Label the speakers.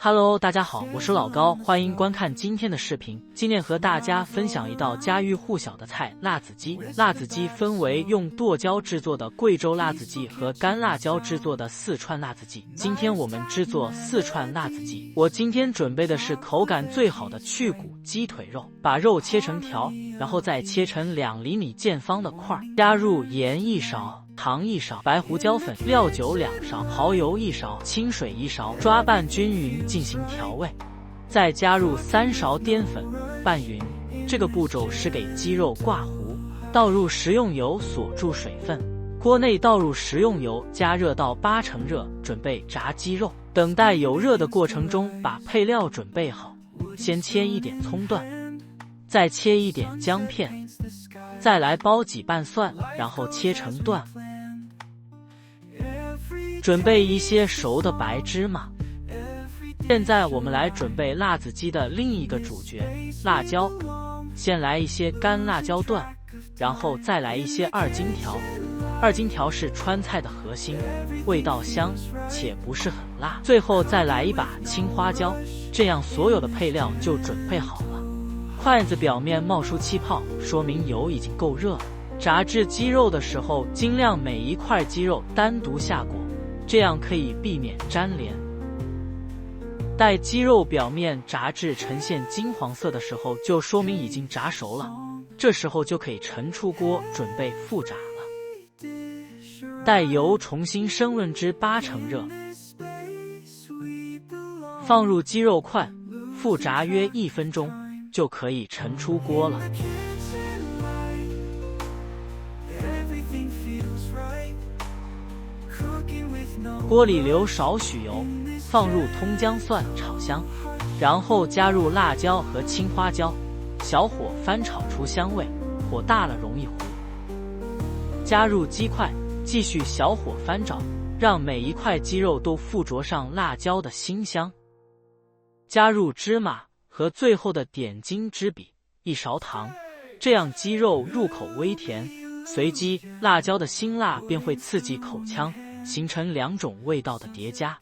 Speaker 1: Hello， 大家好，我是老高，欢迎观看今天的视频。今天和大家分享一道家喻户晓的菜——辣子鸡。辣子鸡分为用剁椒制作的贵州辣子鸡和干辣椒制作的四川辣子鸡。今天我们制作四川辣子鸡。我今天准备的是口感最好的去骨鸡腿肉，把肉切成条，然后再切成2厘米见方的块，加入盐1勺。糖1勺，白胡椒粉、料酒2勺，蚝油1勺，清水1勺，抓拌均匀进行调味，再加入3勺淀粉，拌匀。这个步骤是给鸡肉挂糊，倒入食用油锁住水分，锅内倒入食用油，加热到80%热，准备炸鸡肉。等待有热的过程中，把配料准备好，先切一点葱段，再切一点姜片，再来剥几瓣蒜，然后切成段。准备一些熟的白芝麻。现在我们来准备辣子鸡的另一个主角——辣椒。先来一些干辣椒段，然后再来一些2荆条。2荆条是川菜的核心，味道香且不是很辣。最后再来一把青花椒，这样所有的配料就准备好了。筷子表面冒出气泡，说明油已经够热了。炸制鸡肉的时候，尽量每一块鸡肉单独下锅，这样可以避免粘连。待鸡肉表面炸至呈现金黄色的时候，就说明已经炸熟了，这时候就可以盛出锅，准备复炸了。待油重新升温至80%热，放入鸡肉块，复炸约1分钟，就可以盛出锅了。锅里留少许油，放入葱姜蒜炒香，然后加入辣椒和青花椒，小火翻炒出香味，火大了容易糊。加入鸡块，继续小火翻炒，让每一块鸡肉都附着上辣椒的辛香。加入芝麻和最后的点睛之笔1勺糖，这样鸡肉入口微甜，随即辣椒的辛辣便会刺激口腔，形成2种味道的叠加。